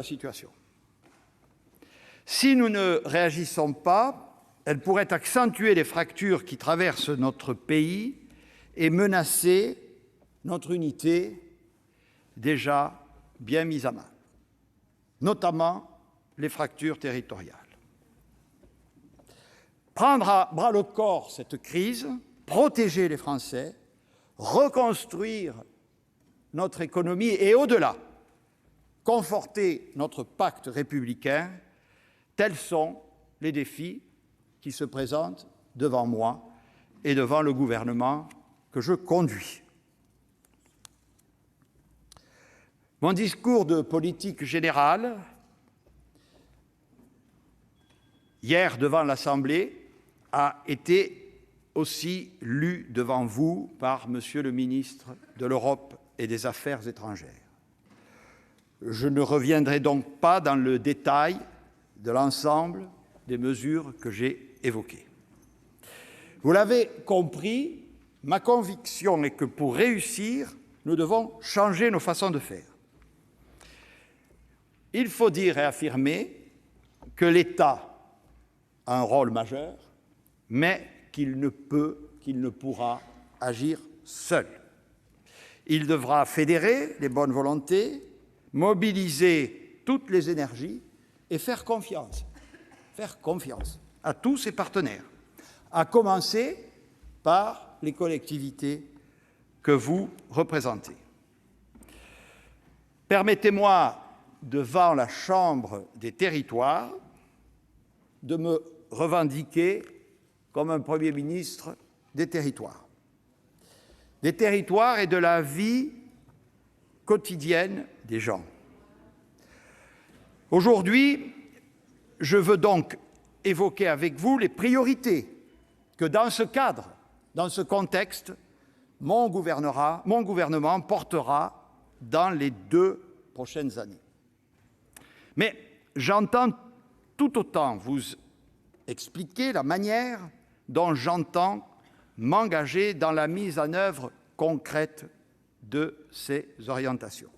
la situation. Si nous ne réagissons pas, elle pourrait accentuer les fractures qui traversent notre pays et menacer notre unité déjà bien mise à mal, notamment les fractures territoriales. Prendre à bras-le-corps cette crise, protéger les Français, reconstruire notre économie et, au-delà, conforter notre pacte républicain, tels sont les défis qui se présentent devant moi et devant le gouvernement que je conduis. Mon discours de politique générale, hier devant l'Assemblée, a été aussi lu devant vous par Monsieur le ministre de l'Europe et des Affaires étrangères. Je ne reviendrai donc pas dans le détail de l'ensemble des mesures que j'ai évoquées. Vous l'avez compris, ma conviction est que pour réussir, nous devons changer nos façons de faire. Il faut dire et affirmer que l'État a un rôle majeur, mais qu'il ne peut, qu'il ne pourra agir seul. Il devra fédérer les bonnes volontés, mobiliser toutes les énergies et faire confiance à tous ses partenaires, à commencer par les collectivités que vous représentez. Permettez-moi, devant la Chambre des territoires, de me revendiquer comme un Premier ministre des territoires et de la vie quotidienne des gens. Aujourd'hui, je veux donc évoquer avec vous les priorités que, dans ce cadre, dans ce contexte, mon gouvernement portera dans les 2 prochaines années. Mais j'entends tout autant vous expliquer la manière dont j'entends m'engager dans la mise en œuvre concrète de ces orientations.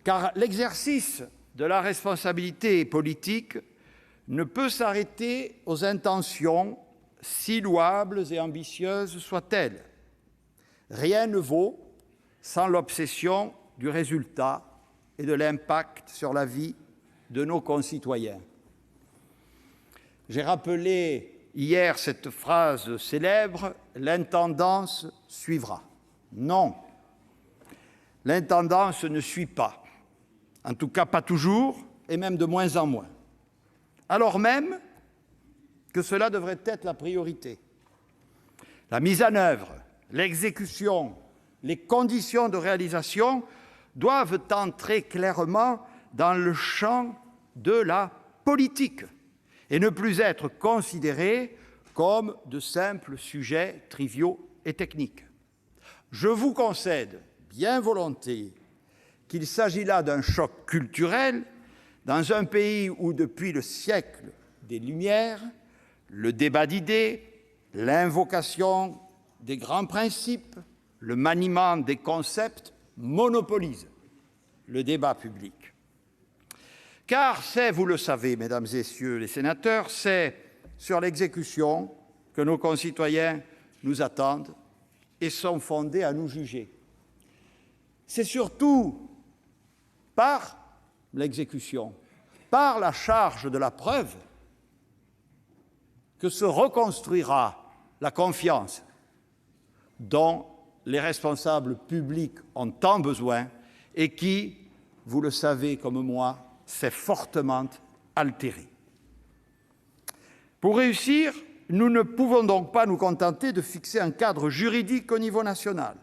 Car l'exercice de la responsabilité politique ne peut s'arrêter aux intentions, si louables et ambitieuses soient-elles. Rien ne vaut sans l'obsession du résultat et de l'impact sur la vie de nos concitoyens. J'ai rappelé hier cette phrase célèbre, « l'intendance suivra ». Non, l'intendance ne suit pas, en tout cas pas toujours, et même de moins en moins, alors même que cela devrait être la priorité. La mise en œuvre, l'exécution, les conditions de réalisation doivent entrer clairement dans le champ de la politique et ne plus être considérés comme de simples sujets triviaux et techniques. Je vous concède bien volontiers qu'il s'agit là d'un choc culturel dans un pays où, depuis le siècle des Lumières, le débat d'idées, l'invocation des grands principes, le maniement des concepts monopolisent le débat public. Car c'est, vous le savez, mesdames et messieurs les sénateurs, c'est sur l'exécution que nos concitoyens nous attendent et sont fondés à nous juger. C'est surtout par l'exécution, par la charge de la preuve, que se reconstruira la confiance dont les responsables publics ont tant besoin et qui, vous le savez comme moi, s'est fortement altérée. Pour réussir, nous ne pouvons donc pas nous contenter de fixer un cadre juridique au niveau national.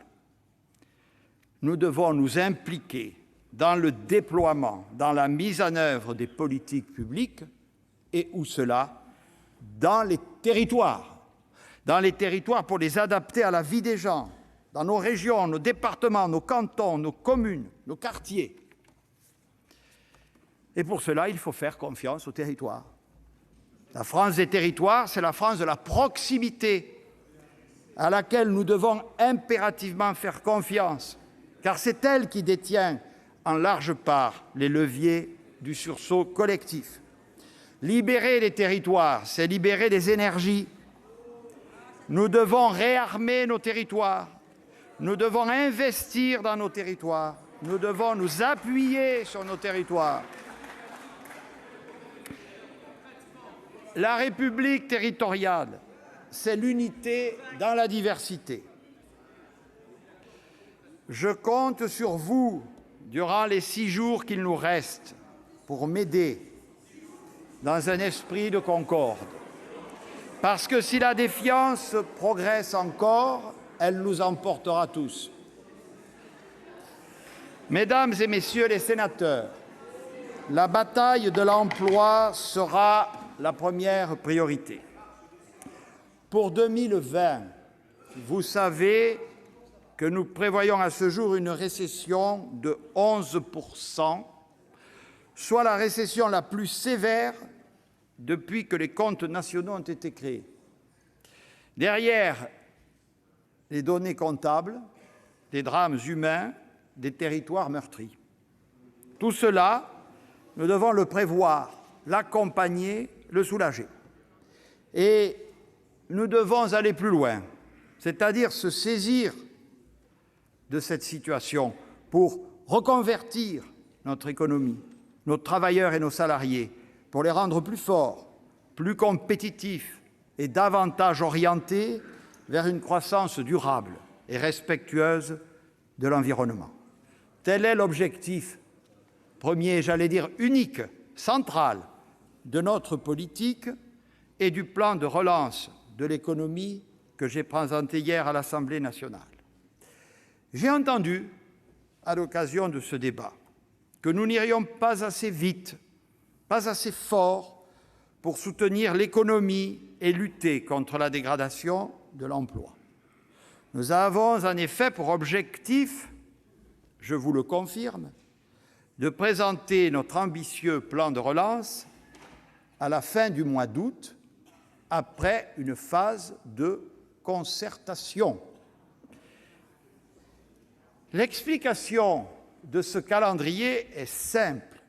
Nous devons nous impliquer dans le déploiement, dans la mise en œuvre des politiques publiques, et où cela, dans les territoires pour les adapter à la vie des gens, dans nos régions, nos départements, nos cantons, nos communes, nos quartiers. Et pour cela, il faut faire confiance aux territoires. La France des territoires, c'est la France de la proximité, à laquelle nous devons impérativement faire confiance, car c'est elle qui détient en large part les leviers du sursaut collectif. Libérer les territoires, c'est libérer des énergies. Nous devons réarmer nos territoires. Nous devons investir dans nos territoires. Nous devons nous appuyer sur nos territoires. La République territoriale, c'est l'unité dans la diversité. Je compte sur vous, durant les 6 jours qu'il nous reste, pour m'aider dans un esprit de concorde. Parce que si la défiance progresse encore, elle nous emportera tous. Mesdames et messieurs les sénateurs, la bataille de l'emploi sera la première priorité. Pour 2020, vous savez que nous prévoyons à ce jour une récession de 11%, soit la récession la plus sévère depuis que les comptes nationaux ont été créés. Derrière les données comptables, des drames humains, des territoires meurtris. Tout cela, nous devons le prévoir, l'accompagner, le soulager. Et nous devons aller plus loin, c'est-à-dire se saisir de cette situation pour reconvertir notre économie, nos travailleurs et nos salariés, pour les rendre plus forts, plus compétitifs et davantage orientés vers une croissance durable et respectueuse de l'environnement. Tel est l'objectif premier, j'allais dire unique, central, de notre politique et du plan de relance de l'économie que j'ai présenté hier à l'Assemblée nationale. J'ai entendu, à l'occasion de ce débat, que nous n'irions pas assez vite, pas assez fort pour soutenir l'économie et lutter contre la dégradation de l'emploi. Nous avons en effet pour objectif, je vous le confirme, de présenter notre ambitieux plan de relance à la fin du mois d'août, après une phase de concertation. L'explication de ce calendrier est simple.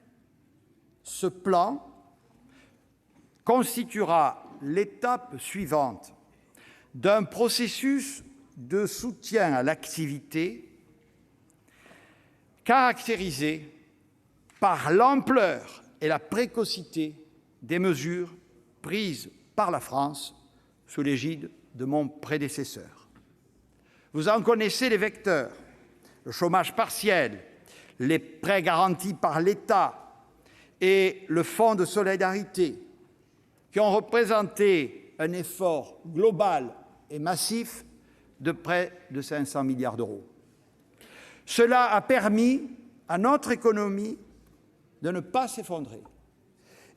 Ce plan constituera l'étape suivante d'un processus de soutien à l'activité caractérisé par l'ampleur et la précocité des mesures prises par la France sous l'égide de mon prédécesseur. Vous en connaissez les vecteurs: le chômage partiel, les prêts garantis par l'État et le fonds de solidarité, qui ont représenté un effort global et massif de près de 500 milliards d'euros. Cela a permis à notre économie de ne pas s'effondrer.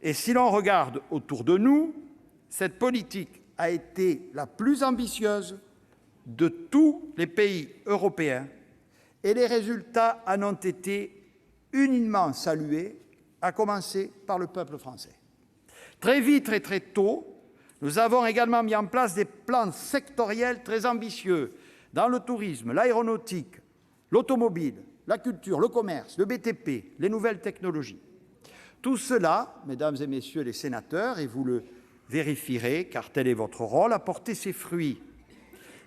Et si l'on regarde autour de nous, cette politique a été la plus ambitieuse de tous les pays européens et les résultats en ont été unanimement salués, à commencer par le peuple français. Très vite et très tôt, nous avons également mis en place des plans sectoriels très ambitieux dans le tourisme, l'aéronautique, l'automobile, la culture, le commerce, le BTP, les nouvelles technologies. Tout cela, mesdames et messieurs les sénateurs, et vous le vérifierez, car tel est votre rôle, a porté ses fruits.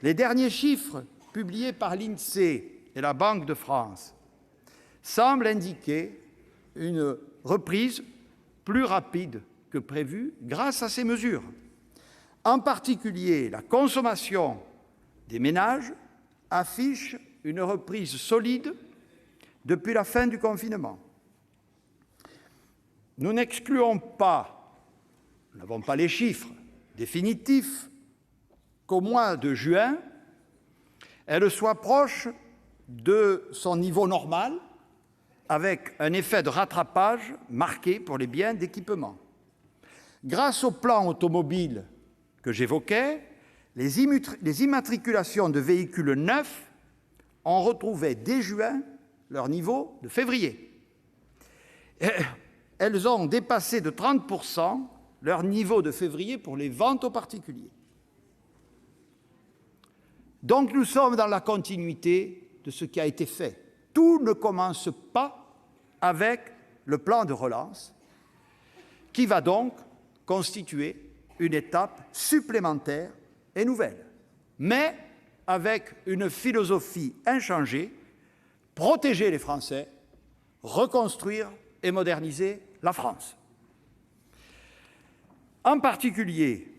Les derniers chiffres publiés par l'INSEE et la Banque de France semblent indiquer une reprise plus rapide que prévu grâce à ces mesures. En particulier, la consommation des ménages affiche une reprise solide depuis la fin du confinement. Nous n'excluons pas, nous n'avons pas les chiffres définitifs, qu'au mois de juin, elle soit proche de son niveau normal, avec un effet de rattrapage marqué pour les biens d'équipement. Grâce au plan automobile que j'évoquais, les immatriculations de véhicules neufs ont retrouvé dès juin leur niveau de février. Elles ont dépassé de 30% leur niveau de février pour les ventes aux particuliers. Donc nous sommes dans la continuité de ce qui a été fait. Tout ne commence pas avec le plan de relance, qui va donc constituer une étape supplémentaire et nouvelle, mais avec une philosophie inchangée: protéger les Français, reconstruire et moderniser la France. En particulier,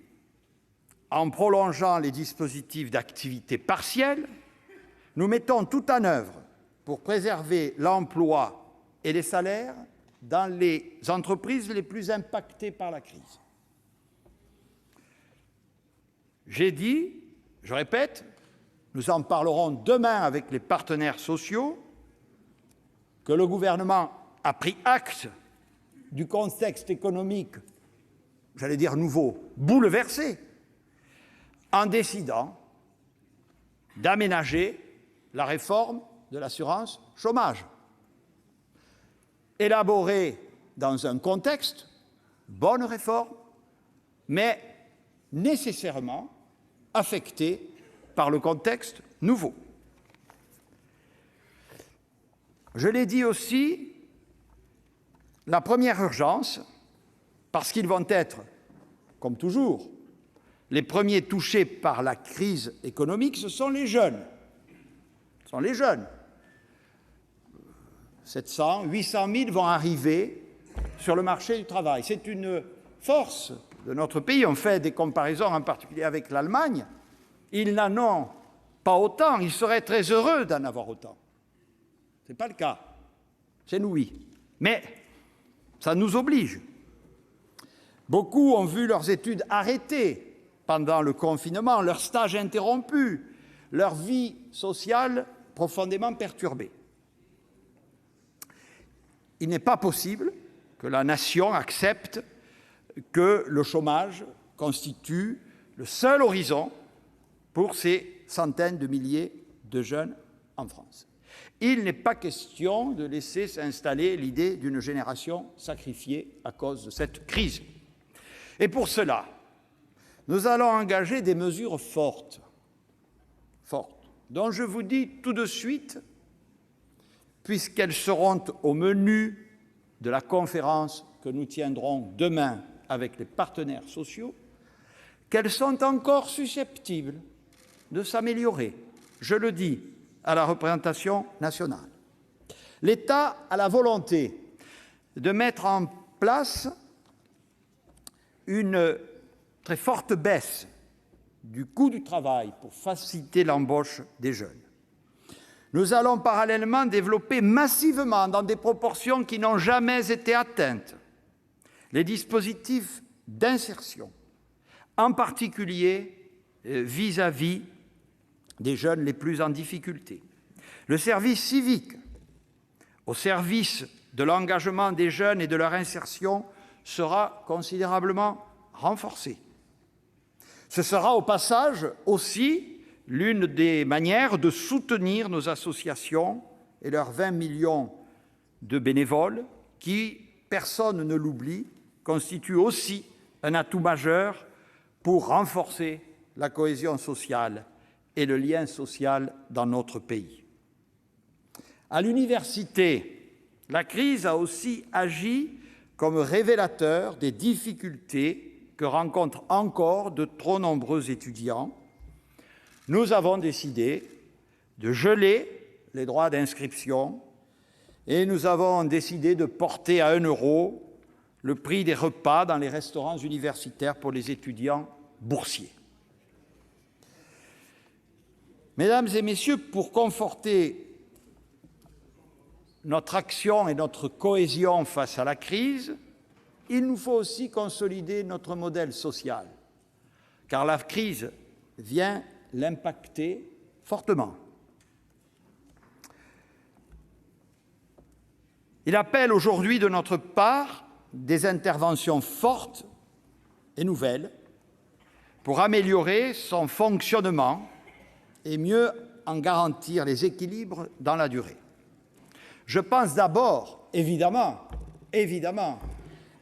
en prolongeant les dispositifs d'activité partielle, nous mettons tout en œuvre pour préserver l'emploi et les salaires dans les entreprises les plus impactées par la crise. J'ai dit, je répète, nous en parlerons demain avec les partenaires sociaux, que le gouvernement a pris acte du contexte économique, j'allais dire nouveau, bouleversé, en décidant d'aménager la réforme de l'assurance chômage, élaborée dans un contexte, bonne réforme, mais nécessairement affectée par le contexte nouveau. Je l'ai dit aussi, la première urgence, parce qu'ils vont être, comme toujours, les premiers touchés par la crise économique, ce sont les jeunes. Ce sont les jeunes. 700, 800 000 vont arriver sur le marché du travail. C'est une force de notre pays. On fait des comparaisons, en particulier avec l'Allemagne. Ils n'en ont pas autant. Ils seraient très heureux d'en avoir autant. Ce n'est pas le cas. Chez nous, oui. Mais ça nous oblige. Beaucoup ont vu leurs études arrêtées pendant le confinement, leur stage interrompu, leur vie sociale profondément perturbée. Il n'est pas possible que la nation accepte que le chômage constitue le seul horizon pour ces centaines de milliers de jeunes en France. Il n'est pas question de laisser s'installer l'idée d'une génération sacrifiée à cause de cette crise. Et pour cela, nous allons engager des mesures fortes, dont je vous dis tout de suite, puisqu'elles seront au menu de la conférence que nous tiendrons demain avec les partenaires sociaux, qu'elles sont encore susceptibles de s'améliorer, je le dis à la représentation nationale. L'État a la volonté de mettre en place une très forte baisse du coût du travail pour faciliter l'embauche des jeunes. Nous allons parallèlement développer massivement, dans des proportions qui n'ont jamais été atteintes, les dispositifs d'insertion, en particulier vis-à-vis des jeunes les plus en difficulté. Le service civique, au service de l'engagement des jeunes et de leur insertion, sera considérablement renforcé. Ce sera au passage aussi l'une des manières de soutenir nos associations et leurs 20 millions de bénévoles qui, personne ne l'oublie, constituent aussi un atout majeur pour renforcer la cohésion sociale et le lien social dans notre pays. À l'université, la crise a aussi agi comme révélateur des difficultés que rencontrent encore de trop nombreux étudiants. Nous avons décidé de geler les droits d'inscription et nous avons décidé de porter à 1 € le prix des repas dans les restaurants universitaires pour les étudiants boursiers. Mesdames et messieurs, pour conforter notre action et notre cohésion face à la crise, il nous faut aussi consolider notre modèle social, car la crise vient l'impacter fortement. Il appelle aujourd'hui de notre part des interventions fortes et nouvelles pour améliorer son fonctionnement et mieux en garantir les équilibres dans la durée. Je pense d'abord, évidemment,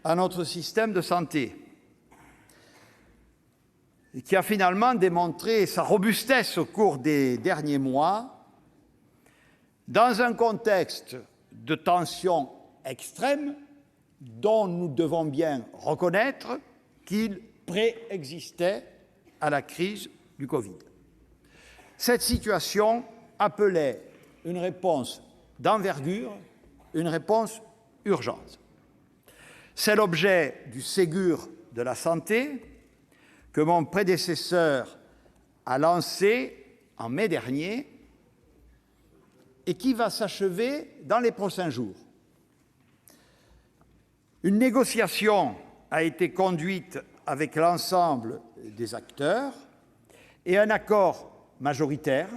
à notre système de santé, qui a finalement démontré sa robustesse au cours des derniers mois, dans un contexte de tensions extrême dont nous devons bien reconnaître qu'il préexistait à la crise du Covid. Cette situation appelait une réponse d'envergure, une réponse urgente. C'est l'objet du Ségur de la santé que mon prédécesseur a lancé en mai dernier et qui va s'achever dans les prochains jours. Une négociation a été conduite avec l'ensemble des acteurs et un accord majoritaire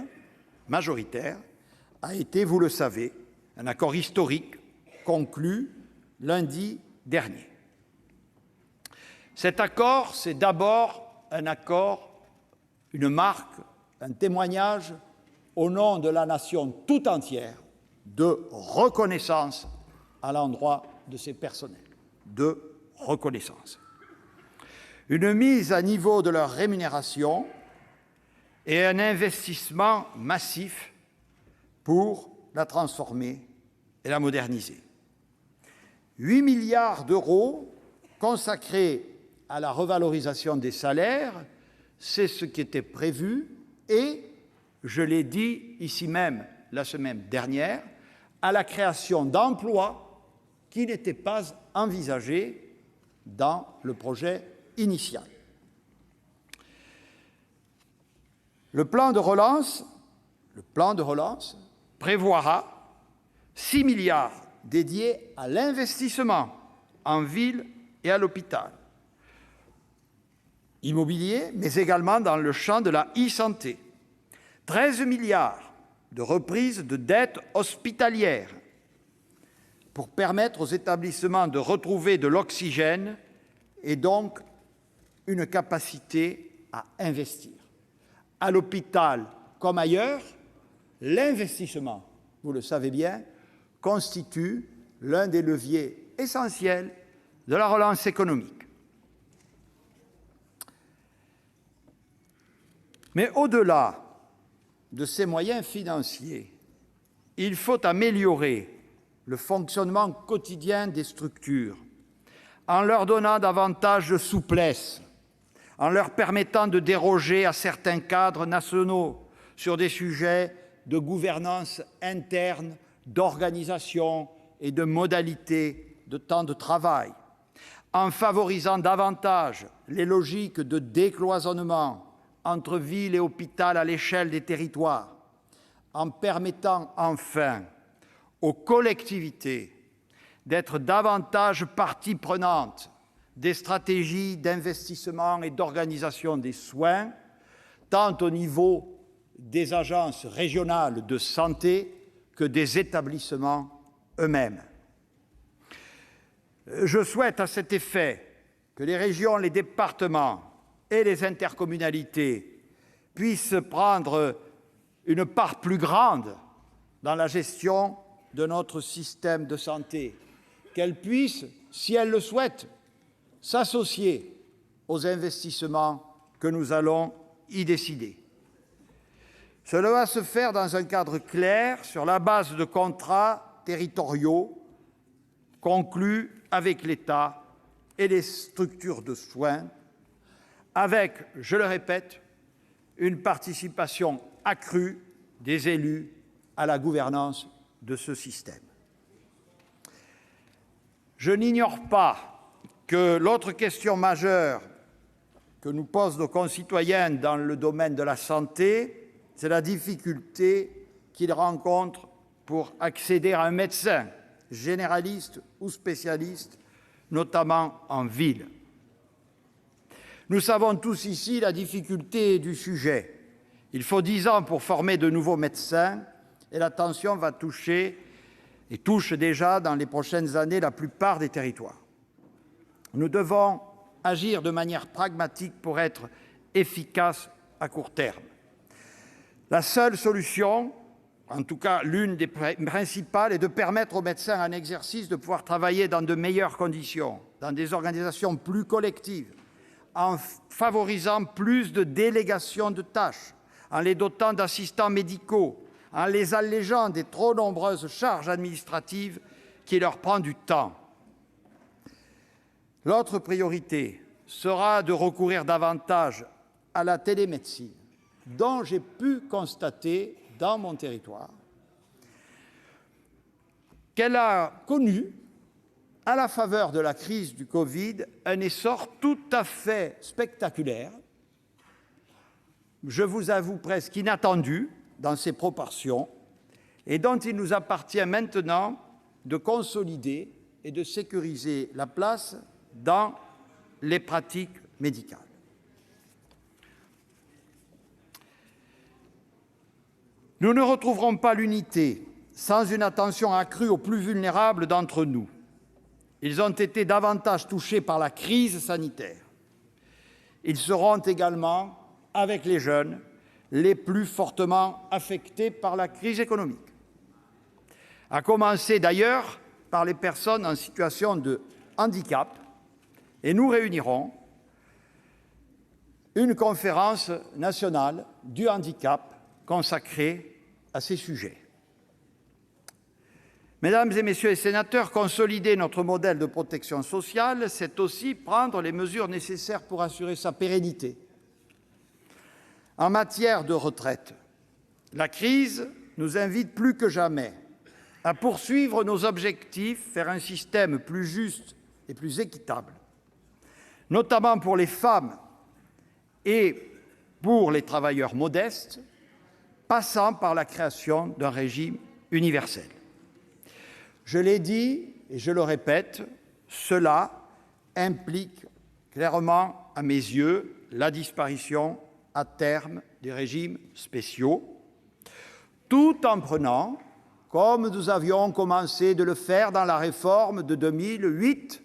a été, vous le savez, un accord historique conclu lundi dernier. Cet accord, c'est d'abord un accord, une marque, un témoignage au nom de la nation tout entière de reconnaissance à l'endroit de ses personnels, de reconnaissance. Une mise à niveau de leur rémunération et un investissement massif pour la transformer et la moderniser. 8 milliards d'euros consacrés à la revalorisation des salaires, c'est ce qui était prévu et, je l'ai dit ici même la semaine dernière, à la création d'emplois qui n'étaient pas envisagés dans le projet initial. Le plan de relance prévoira 6 milliards dédiés à l'investissement en ville et à l'hôpital, immobilier, mais également dans le champ de la e-santé. 13 milliards de reprise de dettes hospitalières pour permettre aux établissements de retrouver de l'oxygène et donc une capacité à investir. À l'hôpital comme ailleurs, l'investissement, vous le savez bien, constitue l'un des leviers essentiels de la relance économique. Mais au-delà de ces moyens financiers, il faut améliorer le fonctionnement quotidien des structures en leur donnant davantage de souplesse, en leur permettant de déroger à certains cadres nationaux sur des sujets de gouvernance interne, d'organisation et de modalités de temps de travail, en favorisant davantage les logiques de décloisonnement entre ville et hôpital à l'échelle des territoires, en permettant enfin aux collectivités d'être davantage partie prenante des stratégies d'investissement et d'organisation des soins, tant au niveau des agences régionales de santé que des établissements eux-mêmes. Je souhaite à cet effet que les régions, les départements et les intercommunalités puissent prendre une part plus grande dans la gestion de notre système de santé, qu'elles puissent, si elles le souhaitent, s'associer aux investissements que nous allons y décider. Cela va se faire dans un cadre clair, sur la base de contrats territoriaux conclus avec l'État et les structures de soins, avec, je le répète, une participation accrue des élus à la gouvernance de ce système. Je n'ignore pas que l'autre question majeure que nous posent nos concitoyens dans le domaine de la santé, c'est la difficulté qu'ils rencontrent pour accéder à un médecin, généraliste ou spécialiste, notamment en ville. Nous savons tous ici la difficulté du sujet. Il faut 10 ans pour former de nouveaux médecins et la tension va toucher et touche déjà dans les prochaines années la plupart des territoires. Nous devons agir de manière pragmatique pour être efficaces à court terme. La seule solution, en tout cas l'une des principales, est de permettre aux médecins en exercice de pouvoir travailler dans de meilleures conditions, dans des organisations plus collectives, en favorisant plus de délégation de tâches, en les dotant d'assistants médicaux, en les allégeant des trop nombreuses charges administratives qui leur prend du temps. L'autre priorité sera de recourir davantage à la télémédecine, dont j'ai pu constater dans mon territoire qu'elle a connu, à la faveur de la crise du Covid, un essor tout à fait spectaculaire, je vous avoue presque inattendu dans ses proportions, et dont il nous appartient maintenant de consolider et de sécuriser la place dans les pratiques médicales. Nous ne retrouverons pas l'unité sans une attention accrue aux plus vulnérables d'entre nous. Ils ont été davantage touchés par la crise sanitaire. Ils seront également, avec les jeunes, les plus fortement affectés par la crise économique, à commencer d'ailleurs par les personnes en situation de handicap, et nous réunirons une conférence nationale du handicap consacrée à ces sujets. Mesdames et messieurs les sénateurs, consolider notre modèle de protection sociale, c'est aussi prendre les mesures nécessaires pour assurer sa pérennité. En matière de retraite, la crise nous invite plus que jamais à poursuivre nos objectifs vers un système plus juste et plus équitable, notamment pour les femmes et pour les travailleurs modestes, passant par la création d'un régime universel. Je l'ai dit et je le répète, cela implique clairement, à mes yeux, la disparition à terme des régimes spéciaux, tout en prenant, comme nous avions commencé de le faire dans la réforme de 2008,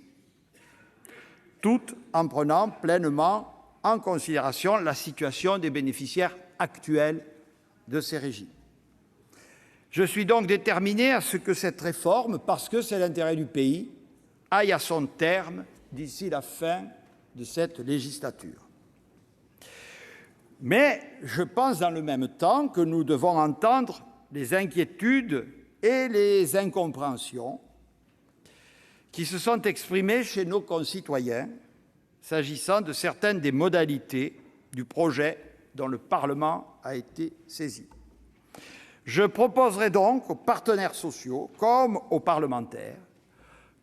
tout en prenant pleinement en considération la situation des bénéficiaires actuels de ces régimes. Je suis donc déterminé à ce que cette réforme, parce que c'est l'intérêt du pays, aille à son terme d'ici la fin de cette législature. Mais je pense dans le même temps que nous devons entendre les inquiétudes et les incompréhensions qui se sont exprimées chez nos concitoyens s'agissant de certaines des modalités du projet dont le Parlement a été saisi. Je proposerai donc aux partenaires sociaux comme aux parlementaires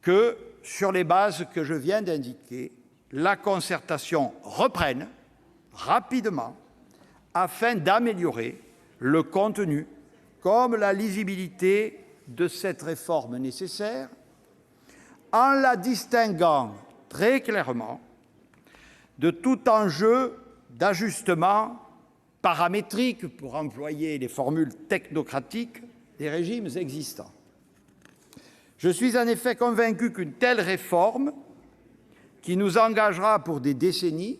que, sur les bases que je viens d'indiquer, la concertation reprenne rapidement afin d'améliorer le contenu comme la lisibilité de cette réforme nécessaire, en la distinguant très clairement de tout enjeu d'ajustement paramétrique, pour employer les formules technocratiques, des régimes existants. Je suis en effet convaincu qu'une telle réforme, qui nous engagera pour des décennies,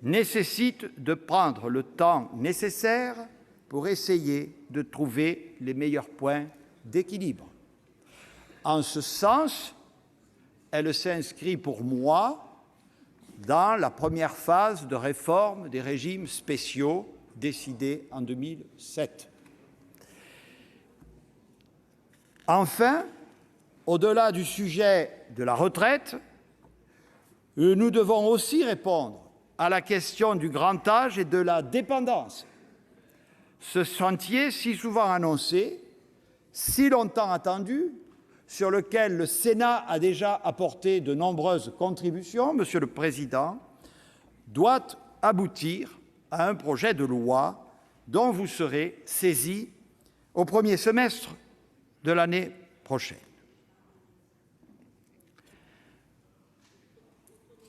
nécessite de prendre le temps nécessaire pour essayer de trouver les meilleurs points d'équilibre. En ce sens, elle s'inscrit pour moi dans la première phase de réforme des régimes spéciaux décidée en 2007. Enfin, au-delà du sujet de la retraite, nous devons aussi répondre à la question du grand âge et de la dépendance. Ce chantier si souvent annoncé, si longtemps attendu, sur lequel le Sénat a déjà apporté de nombreuses contributions, Monsieur le Président, doit aboutir à un projet de loi dont vous serez saisis au premier semestre de l'année prochaine.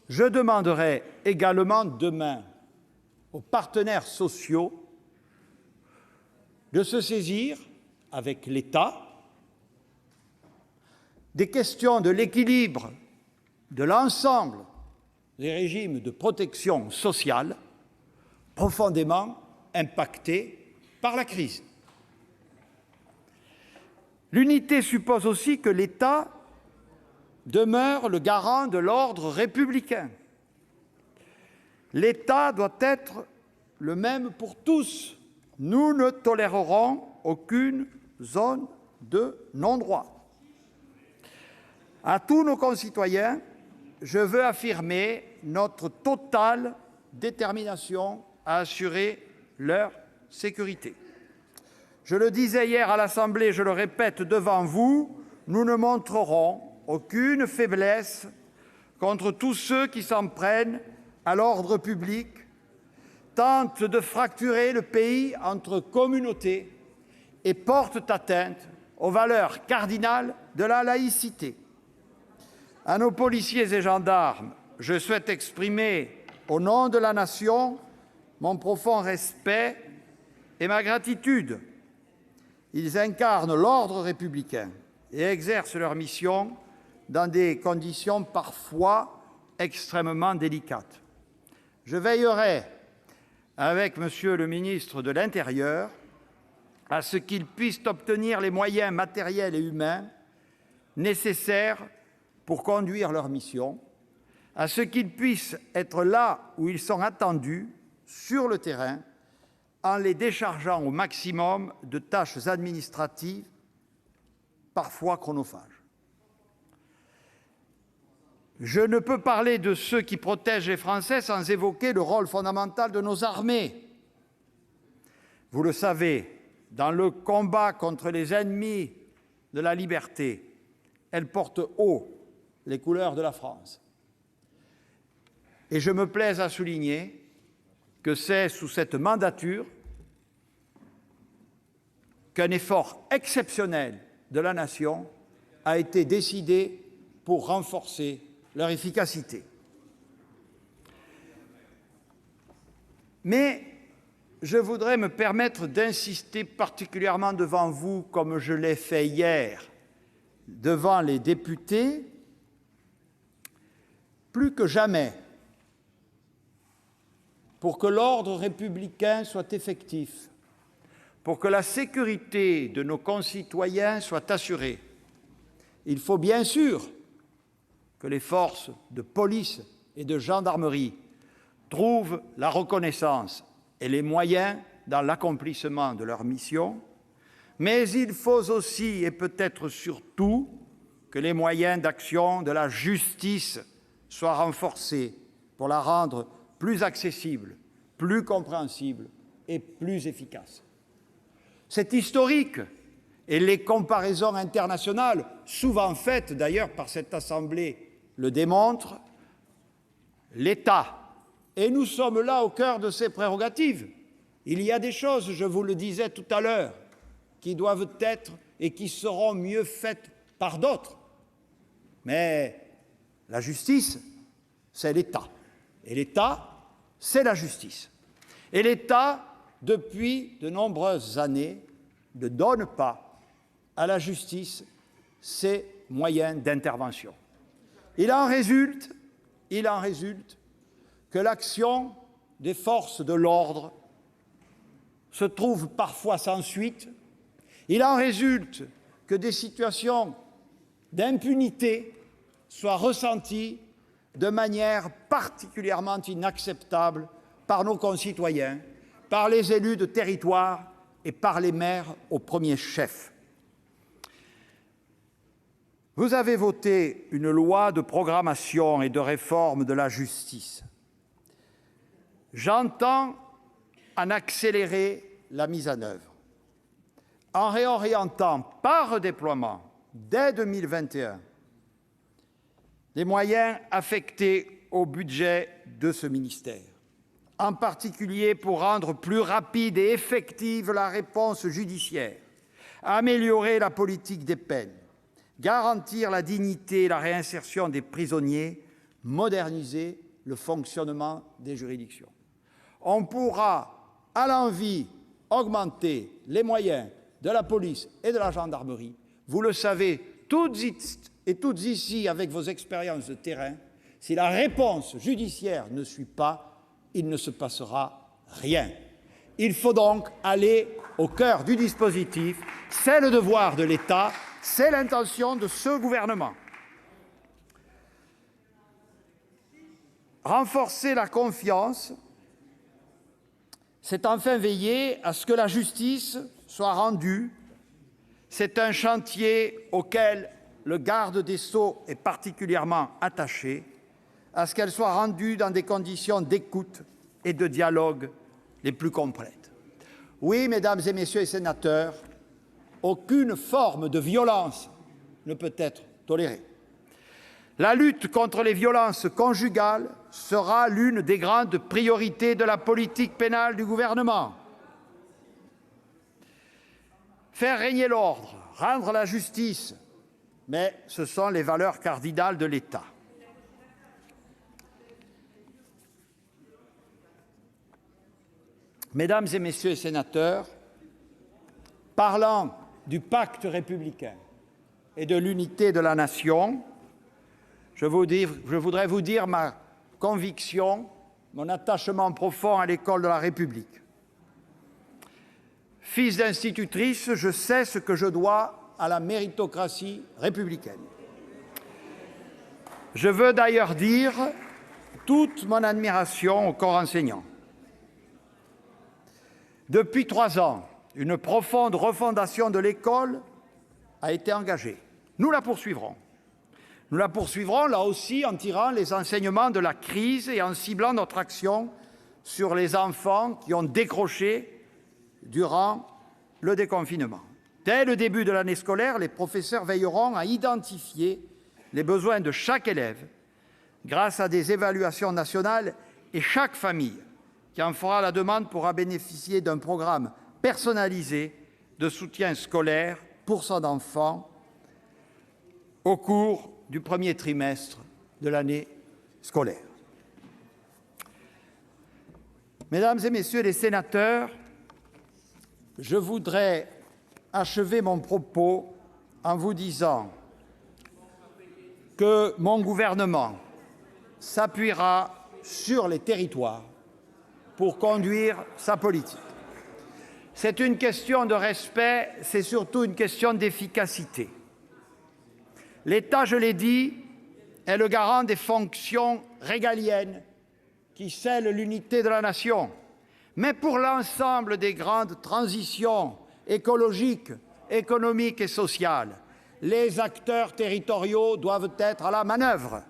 Je demanderai également demain aux partenaires sociaux de se saisir avec l'État des questions de l'équilibre de l'ensemble des régimes de protection sociale profondément impactés par la crise. L'unité suppose aussi que l'État demeure le garant de l'ordre républicain. L'État doit être le même pour tous. Nous ne tolérerons aucune zone de non-droit. À tous nos concitoyens, je veux affirmer notre totale détermination à assurer leur sécurité. Je le disais hier à l'Assemblée, je le répète devant vous, nous ne montrerons aucune faiblesse contre tous ceux qui s'en prennent à l'ordre public, tentent de fracturer le pays entre communautés et portent atteinte aux valeurs cardinales de la laïcité. À nos policiers et gendarmes, je souhaite exprimer, au nom de la Nation, mon profond respect et ma gratitude. Ils incarnent l'ordre républicain et exercent leur mission dans des conditions parfois extrêmement délicates. Je veillerai, avec Monsieur le ministre de l'Intérieur, à ce qu'ils puissent obtenir les moyens matériels et humains nécessaires pour conduire leur mission, à ce qu'ils puissent être là où ils sont attendus, sur le terrain, en les déchargeant au maximum de tâches administratives, parfois chronophages. Je ne peux parler de ceux qui protègent les Français sans évoquer le rôle fondamental de nos armées. Vous le savez, dans le combat contre les ennemis de la liberté, elles portent haut les couleurs de la France. Et je me plais à souligner que c'est sous cette mandature qu'un effort exceptionnel de la Nation a été décidé pour renforcer leur efficacité. Mais je voudrais me permettre d'insister particulièrement devant vous, comme je l'ai fait hier devant les députés, plus que jamais, pour que l'ordre républicain soit effectif, pour que la sécurité de nos concitoyens soit assurée, il faut bien sûr que les forces de police et de gendarmerie trouvent la reconnaissance et les moyens dans l'accomplissement de leur mission, mais il faut aussi, et peut-être surtout, que les moyens d'action de la justice soient renforcés pour la rendre plus accessible, plus compréhensible et plus efficace. C'est historique, et les comparaisons internationales, souvent faites d'ailleurs par cette Assemblée, le démontrent. L'État, et nous sommes là au cœur de ses prérogatives. Il y a des choses, je vous le disais tout à l'heure, qui doivent être et qui seront mieux faites par d'autres. Mais la justice, c'est l'État. Et l'État, c'est la justice. Et l'État, depuis de nombreuses années, ne donne pas à la justice ses moyens d'intervention. Il en résulte que l'action des forces de l'ordre se trouve parfois sans suite. Il en résulte que des situations d'impunité soient ressenties de manière particulièrement inacceptable par nos concitoyens, par les élus de territoire et par les maires au premier chef. Vous avez voté une loi de programmation et de réforme de la justice. J'entends en accélérer la mise en œuvre, en réorientant par redéploiement, dès 2021, les moyens affectés au budget de ce ministère, en particulier pour rendre plus rapide et effective la réponse judiciaire, améliorer la politique des peines, garantir la dignité et la réinsertion des prisonniers, moderniser le fonctionnement des juridictions. On pourra, à l'envi, augmenter les moyens de la police et de la gendarmerie. Vous le savez, toutes et toutes ici, avec vos expériences de terrain, si la réponse judiciaire ne suit pas, il ne se passera rien. Il faut donc aller au cœur du dispositif. C'est le devoir de l'État, c'est l'intention de ce gouvernement. Renforcer la confiance, c'est enfin veiller à ce que la justice soit rendue. C'est un chantier auquel le garde des Sceaux est particulièrement attaché à ce qu'elle soit rendue dans des conditions d'écoute et de dialogue les plus complètes. Oui, mesdames et messieurs les sénateurs, aucune forme de violence ne peut être tolérée. La lutte contre les violences conjugales sera l'une des grandes priorités de la politique pénale du gouvernement. Faire régner l'ordre, rendre la justice, mais ce sont les valeurs cardinales de l'État. Mesdames et messieurs les sénateurs, parlant du pacte républicain et de l'unité de la nation, je voudrais vous dire ma conviction, mon attachement profond à l'école de la République. Fils d'institutrice, je sais ce que je dois à la méritocratie républicaine. Je veux d'ailleurs dire toute mon admiration au corps enseignant. Depuis 3 ans, une profonde refondation de l'école a été engagée. Nous la poursuivrons. Nous la poursuivrons, là aussi, en tirant les enseignements de la crise et en ciblant notre action sur les enfants qui ont décroché durant le déconfinement. Dès le début de l'année scolaire, les professeurs veilleront à identifier les besoins de chaque élève grâce à des évaluations nationales et chaque famille qui en fera la demande pourra bénéficier d'un programme personnalisé de soutien scolaire pour son enfant au cours du premier trimestre de l'année scolaire. Mesdames et messieurs les sénateurs, je voudrais achever mon propos en vous disant que mon gouvernement s'appuiera sur les territoires pour conduire sa politique. C'est une question de respect, c'est surtout une question d'efficacité. L'État, je l'ai dit, est le garant des fonctions régaliennes qui scellent l'unité de la nation. Mais pour l'ensemble des grandes transitions écologiques, économiques et sociales, les acteurs territoriaux doivent être à la manœuvre.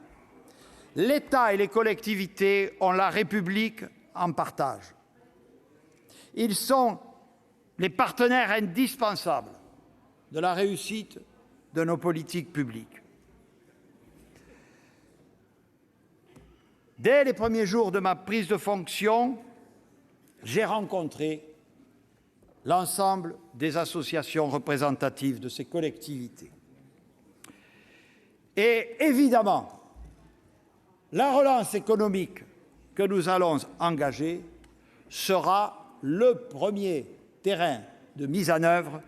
L'État et les collectivités ont la République en partage. Ils sont les partenaires indispensables de la réussite de nos politiques publiques. Dès les premiers jours de ma prise de fonction, j'ai rencontré l'ensemble des associations représentatives de ces collectivités. Et évidemment, la relance économique que nous allons engager sera le premier terrain de mise en œuvre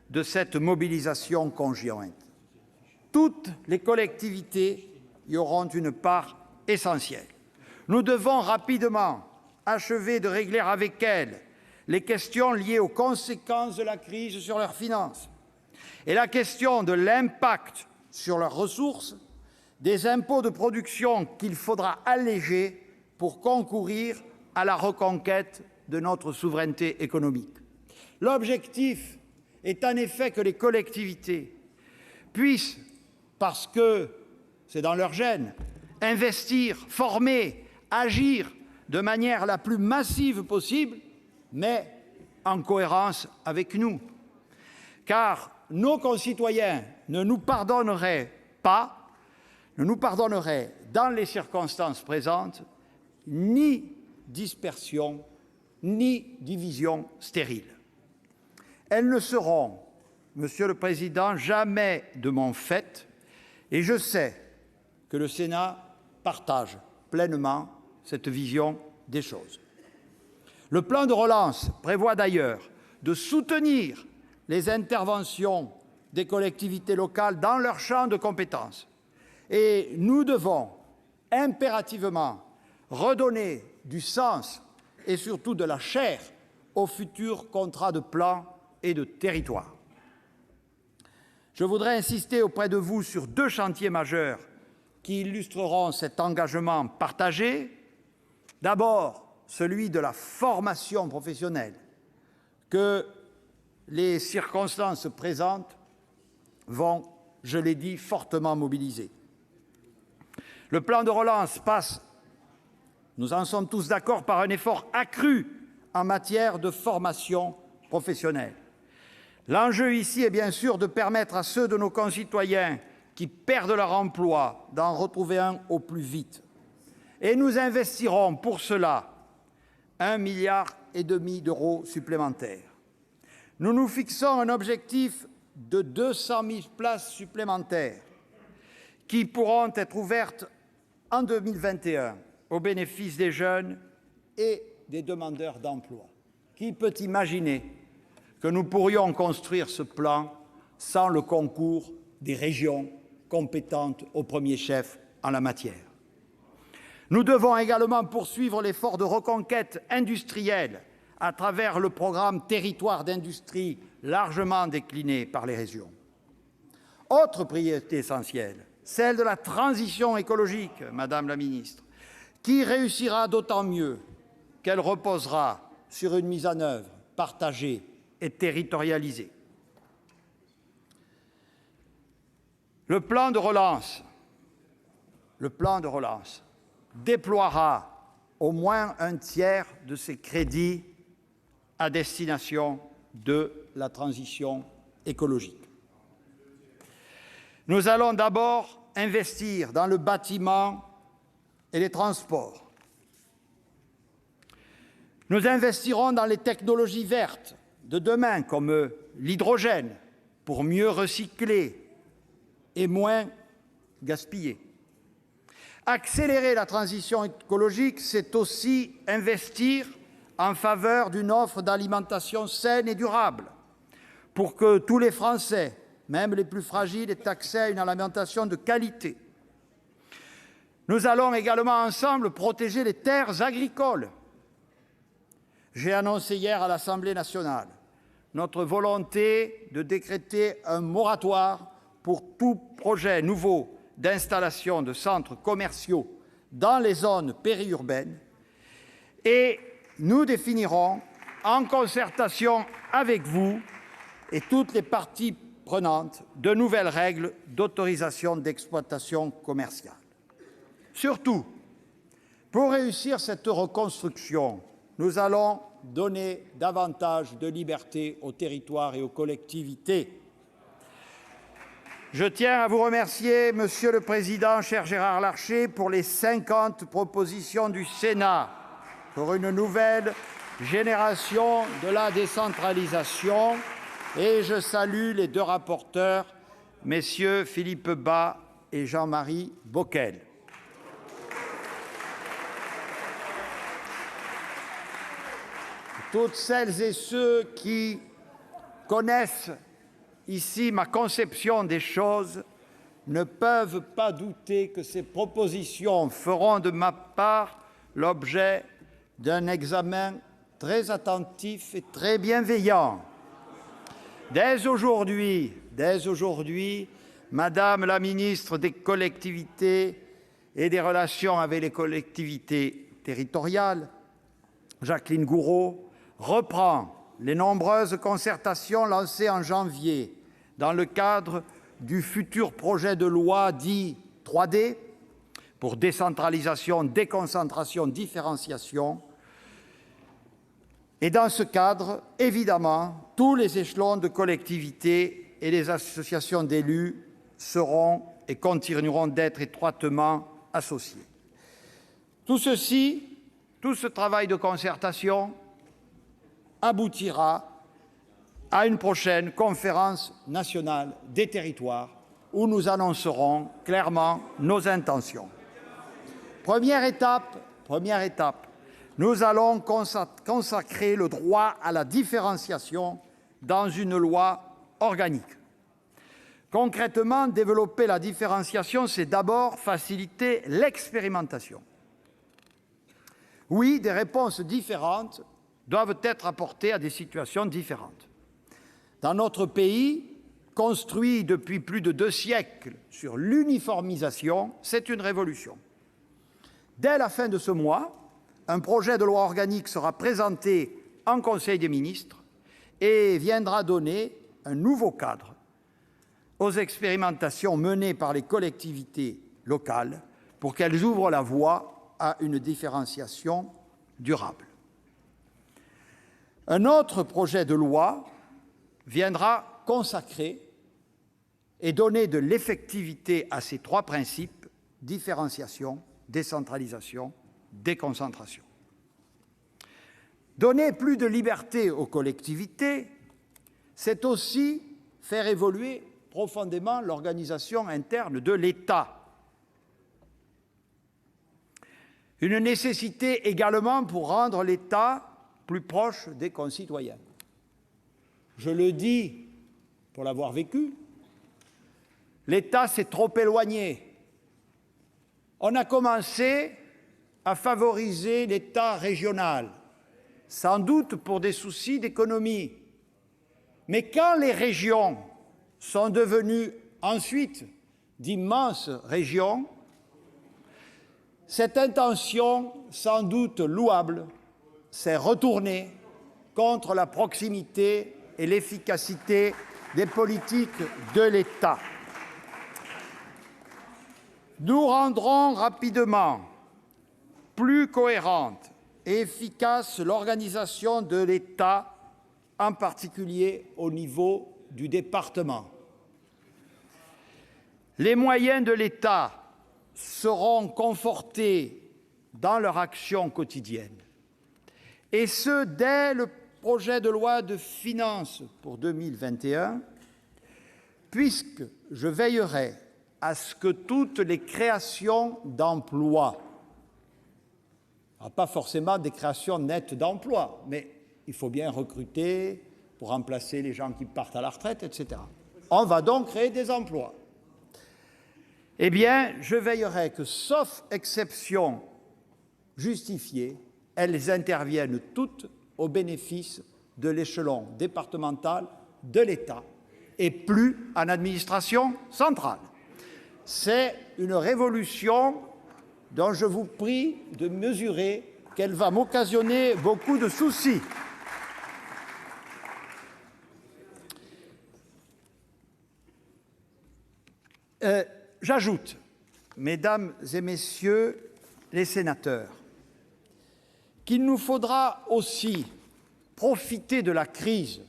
de cette mobilisation conjointe. Toutes les collectivités y auront une part essentielle. Nous devons rapidement achever de régler avec elles les questions liées aux conséquences de la crise sur leurs finances et la question de l'impact sur leurs ressources des impôts de production qu'il faudra alléger pour concourir à la reconquête de notre souveraineté économique. L'objectif est en effet que les collectivités puissent, parce que c'est dans leur gène, investir, former, agir de manière la plus massive possible, mais en cohérence avec nous. Car nos concitoyens ne nous pardonneraient dans les circonstances présentes ni dispersion, ni division stérile. Elles ne seront, Monsieur le Président, jamais de mon fait, et je sais que le Sénat partage pleinement cette vision des choses. Le plan de relance prévoit d'ailleurs de soutenir les interventions des collectivités locales dans leur champ de compétences. Et nous devons impérativement redonner du sens et surtout de la chair aux futurs contrats de plan et de territoire. Je voudrais insister auprès de vous sur 2 chantiers majeurs qui illustreront cet engagement partagé. D'abord, celui de la formation professionnelle que les circonstances présentes vont je l'ai dit, fortement mobilisés. Le plan de relance passe, nous en sommes tous d'accord, par un effort accru en matière de formation professionnelle. L'enjeu ici est bien sûr de permettre à ceux de nos concitoyens qui perdent leur emploi d'en retrouver un au plus vite. Et nous investirons pour cela 1,5 milliard d'euros supplémentaires. Nous nous fixons un objectif de 200 000 places supplémentaires qui pourront être ouvertes en 2021 au bénéfice des jeunes et des demandeurs d'emploi. Qui peut imaginer que nous pourrions construire ce plan sans le concours des régions compétentes au premier chef en la matière? Nous devons également poursuivre l'effort de reconquête industrielle à travers le programme Territoires d'industrie, largement décliné par les régions. Autre priorité essentielle, celle de la transition écologique, Madame la Ministre, qui réussira d'autant mieux qu'elle reposera sur une mise en œuvre partagée et territorialisée. Le plan de relance déploiera au moins un tiers de ses crédits à destination de la transition écologique. Nous allons d'abord investir dans le bâtiment et les transports. Nous investirons dans les technologies vertes de demain, comme l'hydrogène, pour mieux recycler et moins gaspiller. Accélérer la transition écologique, c'est aussi investir en faveur d'une offre d'alimentation saine et durable, pour que tous les Français, même les plus fragiles, aient accès à une alimentation de qualité. Nous allons également ensemble protéger les terres agricoles. J'ai annoncé hier à l'Assemblée nationale notre volonté de décréter un moratoire pour tout projet nouveau d'installation de centres commerciaux dans les zones périurbaines, et nous définirons, en concertation avec vous et toutes les parties prenantes, de nouvelles règles d'autorisation d'exploitation commerciale. Surtout, pour réussir cette reconstruction, nous allons donner davantage de liberté aux territoires et aux collectivités. Je tiens à vous remercier, Monsieur le Président, cher Gérard Larcher, pour les 50 propositions du Sénat pour une nouvelle génération de la décentralisation. Et je salue les deux rapporteurs, messieurs Philippe Bas et Jean-Marie Bockel. Toutes celles et ceux qui connaissent ici ma conception des choses ne peuvent pas douter que ces propositions feront de ma part l'objet d'un examen très attentif et très bienveillant. Dès aujourd'hui, Madame la ministre des collectivités et des relations avec les collectivités territoriales, Jacqueline Gourault, reprend les nombreuses concertations lancées en janvier dans le cadre du futur projet de loi dit 3D pour décentralisation, déconcentration, différenciation. Et dans ce cadre, évidemment, tous les échelons de collectivités et les associations d'élus seront et continueront d'être étroitement associés. Tout ce travail de concertation aboutira à une prochaine conférence nationale des territoires où nous annoncerons clairement nos intentions. Première étape, nous allons consacrer le droit à la différenciation dans une loi organique. Concrètement, développer la différenciation, c'est d'abord faciliter l'expérimentation. Oui, des réponses différentes doivent être apportées à des situations différentes. Dans notre pays, construit depuis plus de 2 siècles sur l'uniformisation, c'est une révolution. Dès la fin de ce mois, un projet de loi organique sera présenté en Conseil des ministres et viendra donner un nouveau cadre aux expérimentations menées par les collectivités locales pour qu'elles ouvrent la voie à une différenciation durable. Un autre projet de loi viendra consacrer et donner de l'effectivité à ces trois principes: différenciation, décentralisation, déconcentration. Donner plus de liberté aux collectivités, c'est aussi faire évoluer profondément l'organisation interne de l'État. Une nécessité également pour rendre l'État plus proche des concitoyens. Je le dis pour l'avoir vécu, l'État s'est trop éloigné. On a commencé à favoriser l'État régional, sans doute pour des soucis d'économie. Mais quand les régions sont devenues ensuite d'immenses régions, cette intention, sans doute louable, s'est retournée contre la proximité et l'efficacité des politiques de l'État. Nous rendrons rapidement plus cohérente et efficace l'organisation de l'État, en particulier au niveau du département. Les moyens de l'État seront confortés dans leur action quotidienne, et ce, dès le projet de loi de finances pour 2021, puisque je veillerai à ce que toutes les créations d'emplois, pas forcément des créations nettes d'emplois, mais il faut bien recruter pour remplacer les gens qui partent à la retraite, etc. On va donc créer des emplois. Eh bien, je veillerai que, sauf exception justifiée, elles interviennent toutes au bénéfice de l'échelon départemental de l'État et plus en administration centrale. C'est une révolution dont je vous prie de mesurer qu'elle va m'occasionner beaucoup de soucis. J'ajoute, mesdames et messieurs les sénateurs, qu'il nous faudra aussi profiter de la crise,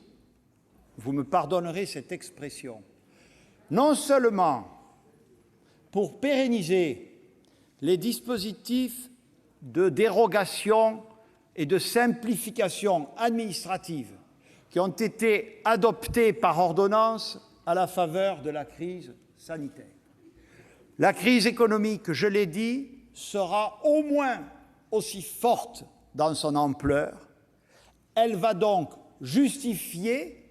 vous me pardonnerez cette expression, non seulement pour pérenniser les dispositifs de dérogation et de simplification administrative qui ont été adoptés par ordonnance à la faveur de la crise sanitaire. La crise économique, je l'ai dit, sera au moins aussi forte dans son ampleur. Elle va donc justifier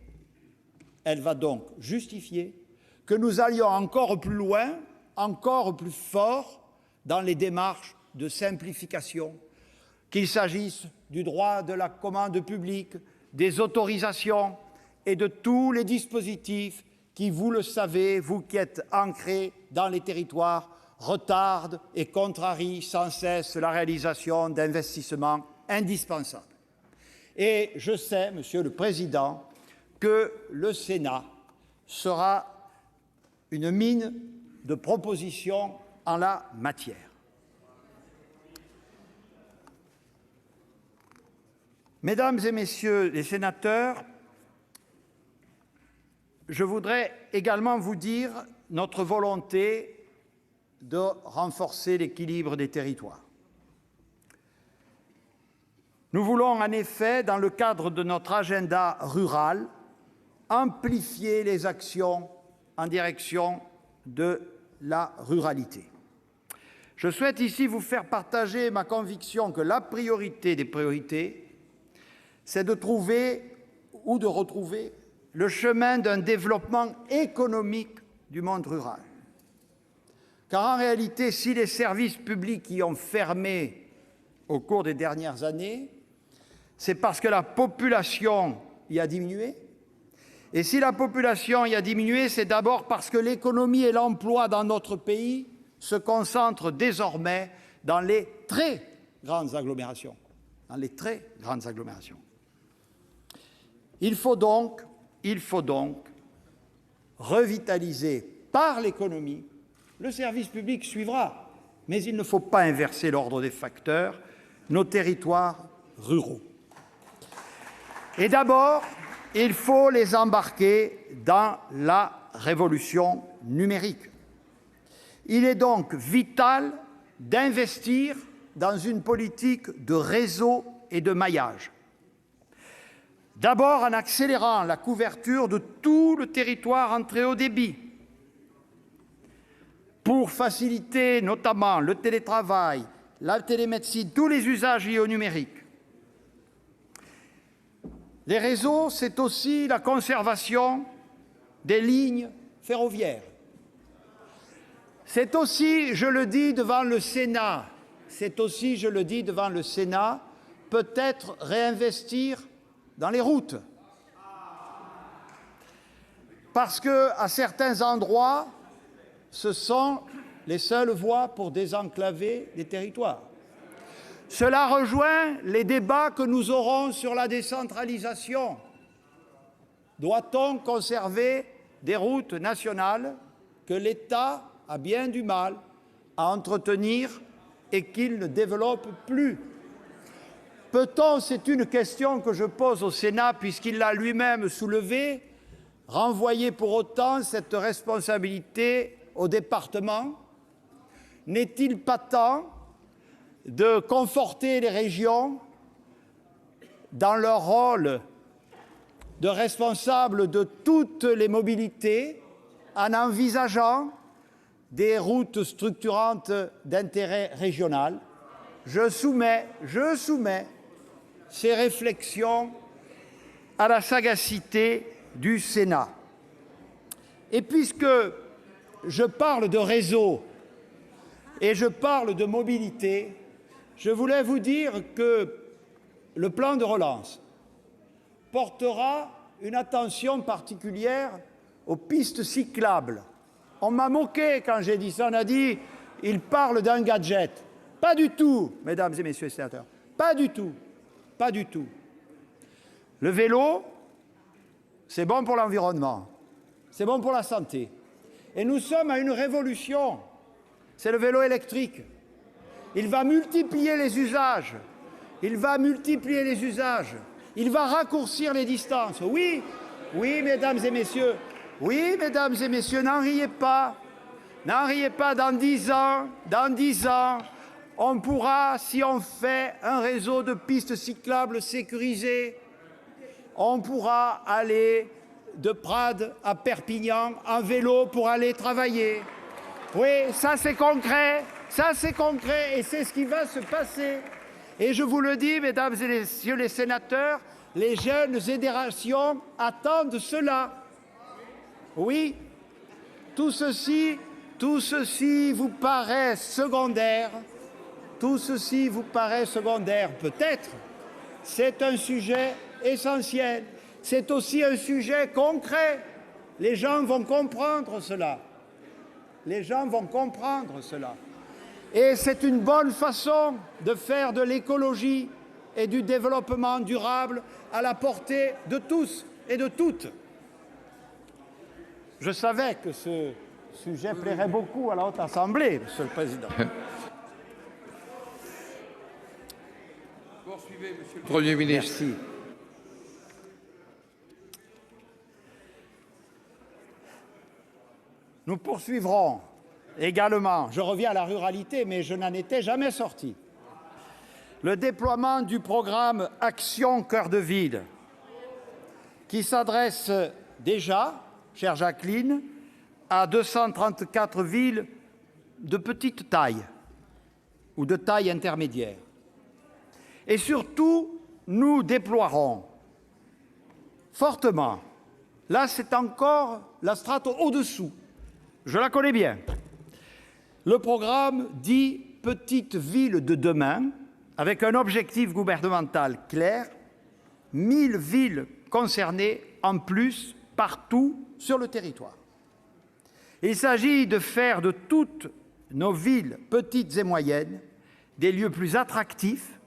que nous allions encore plus loin, encore plus fort dans les démarches de simplification, qu'il s'agisse du droit de la commande publique, des autorisations et de tous les dispositifs qui, vous le savez, vous qui êtes ancrés dans les territoires, retardent et contrarient sans cesse la réalisation d'investissements indispensables. Et je sais, Monsieur le Président, que le Sénat sera une mine de propositions en la matière. Mesdames et Messieurs les sénateurs, je voudrais également vous dire notre volonté de renforcer l'équilibre des territoires. Nous voulons en effet, dans le cadre de notre agenda rural, amplifier les actions en direction de la ruralité. Je souhaite ici vous faire partager ma conviction que la priorité des priorités, c'est de trouver ou de retrouver le chemin d'un développement économique du monde rural. Car en réalité, si les services publics y ont fermé au cours des dernières années, c'est parce que la population y a diminué. Et si la population y a diminué, c'est d'abord parce que l'économie et l'emploi dans notre pays se concentrent désormais dans les très grandes agglomérations. Il faut donc revitalisé par l'économie, le service public suivra. Mais il ne faut pas inverser l'ordre des facteurs, nos territoires ruraux. Et d'abord, il faut les embarquer dans la révolution numérique. Il est donc vital d'investir dans une politique de réseau et de maillage. D'abord en accélérant la couverture de tout le territoire en très haut débit, pour faciliter notamment le télétravail, la télémédecine, tous les usages liés au numérique. Les réseaux, c'est aussi la conservation des lignes ferroviaires. C'est aussi, je le dis devant le Sénat, peut-être réinvestir dans les routes. Parce qu'à certains endroits, ce sont les seules voies pour désenclaver les territoires. Cela rejoint les débats que nous aurons sur la décentralisation. Doit-on conserver des routes nationales que l'État a bien du mal à entretenir et qu'il ne développe plus? Peut-on, c'est une question que je pose au Sénat puisqu'il l'a lui-même soulevée, renvoyer pour autant cette responsabilité aux départements? N'est-il pas temps de conforter les régions dans leur rôle de responsables de toutes les mobilités en envisageant des routes structurantes d'intérêt régional? Je soumets ces réflexions à la sagacité du Sénat. Et puisque je parle de réseau et je parle de mobilité, je voulais vous dire que le plan de relance portera une attention particulière aux pistes cyclables. On m'a moqué quand j'ai dit ça, on a dit « il parle d'un gadget ». Pas du tout, mesdames et messieurs les sénateurs, pas du tout, pas du tout. Le vélo, c'est bon pour l'environnement, c'est bon pour la santé. Et nous sommes à une révolution, c'est le vélo électrique. Il va multiplier les usages, il va raccourcir les distances. Oui, mesdames et messieurs, n'en riez pas, dans 10 ans, on pourra, si on fait un réseau de pistes cyclables sécurisées, on pourra aller de Prades à Perpignan en vélo pour aller travailler. Oui, ça c'est concret, et c'est ce qui va se passer. Et je vous le dis, mesdames et messieurs les sénateurs, les jeunes générations attendent cela. Oui, tout ceci vous paraît secondaire. Peut-être. C'est un sujet essentiel. C'est aussi un sujet concret. Les gens vont comprendre cela. Et c'est une bonne façon de faire de l'écologie et du développement durable à la portée de tous et de toutes. Je savais que ce sujet plairait beaucoup à la Haute Assemblée, Monsieur le Président. Poursuivez, Monsieur le Premier ministre. Merci. Nous poursuivrons également, je reviens à la ruralité, mais je n'en étais jamais sorti, le déploiement du programme Action Cœur de Ville, qui s'adresse déjà, chère Jacqueline, à 234 villes de petite taille ou de taille intermédiaire. Et surtout, nous déploierons fortement, là c'est encore la strate au-dessous, je la connais bien, le programme dit « Petites villes de demain » avec un objectif gouvernemental clair, 1000 villes concernées en plus partout sur le territoire. Il s'agit de faire de toutes nos villes, petites et moyennes, des lieux plus attractifs,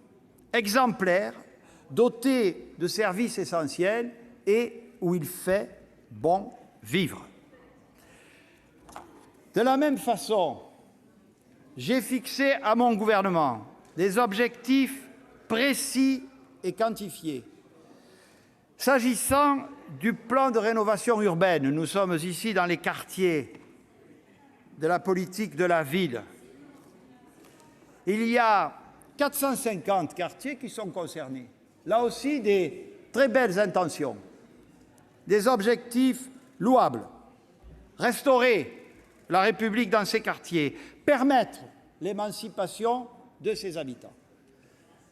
exemplaires, dotés de services essentiels et où il fait bon vivre. De la même façon, j'ai fixé à mon gouvernement des objectifs précis et quantifiés. S'agissant du plan de rénovation urbaine, nous sommes ici dans les quartiers de la politique de la ville. Il y a 450 quartiers qui sont concernés. Là aussi, des très belles intentions, des objectifs louables. Restaurer la République dans ces quartiers, permettre l'émancipation de ses habitants.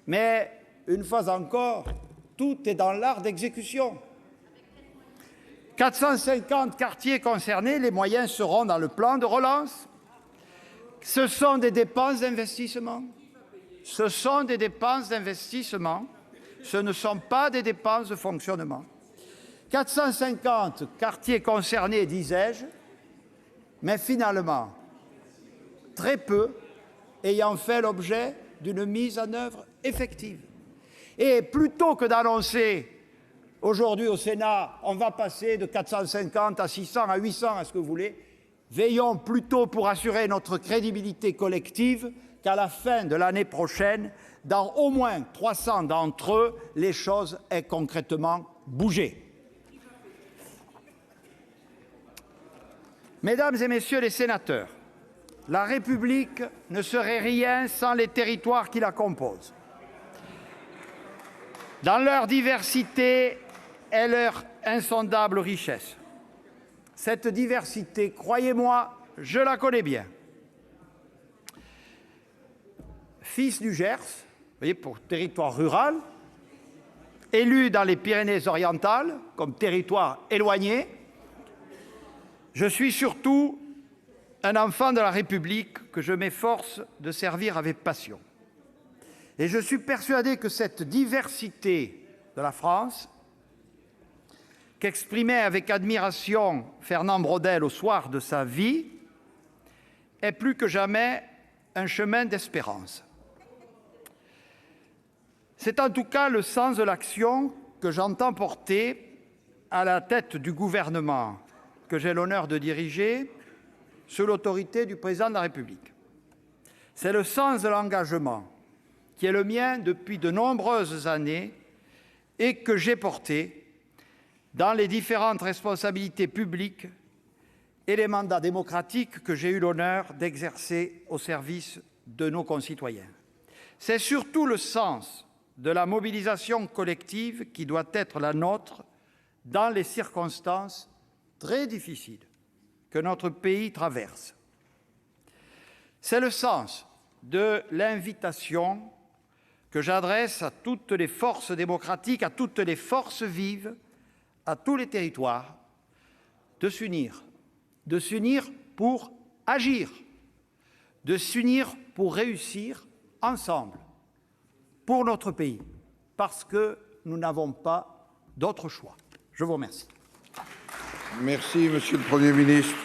Mais, une fois encore, tout est dans l'art d'exécution. 450 quartiers concernés, les moyens seront dans le plan de relance. Ce sont des dépenses d'investissement. Ce sont des dépenses d'investissement. Ce ne sont pas des dépenses de fonctionnement. 450 quartiers concernés, disais-je, mais finalement, très peu ayant fait l'objet d'une mise en œuvre effective. Et plutôt que d'annoncer aujourd'hui au Sénat, on va passer de 450 à 600, à 800, à ce que vous voulez, veillons plutôt pour assurer notre crédibilité collective qu'à la fin de l'année prochaine, dans au moins 300 d'entre eux, les choses aient concrètement bougé. Mesdames et messieurs les sénateurs, la République ne serait rien sans les territoires qui la composent. Dans leur diversité et leur insondable richesse. Cette diversité, croyez-moi, je la connais bien. Fils du Gers, vous voyez, pour territoire rural, élu dans les Pyrénées-Orientales comme territoire éloigné, je suis surtout un enfant de la République que je m'efforce de servir avec passion. Et je suis persuadé que cette diversité de la France, qu'exprimait avec admiration Fernand Braudel au soir de sa vie, est plus que jamais un chemin d'espérance. C'est en tout cas le sens de l'action que j'entends porter à la tête du gouvernement que j'ai l'honneur de diriger sous l'autorité du Président de la République. C'est le sens de l'engagement qui est le mien depuis de nombreuses années et que j'ai porté dans les différentes responsabilités publiques et les mandats démocratiques que j'ai eu l'honneur d'exercer au service de nos concitoyens. C'est surtout le sens de la mobilisation collective qui doit être la nôtre dans les circonstances très difficiles que notre pays traverse. C'est le sens de l'invitation que j'adresse à toutes les forces démocratiques, à toutes les forces vives, à tous les territoires, de s'unir pour agir, de s'unir pour réussir ensemble, pour notre pays, parce que nous n'avons pas d'autre choix. Je vous remercie. Merci, Monsieur le Premier ministre.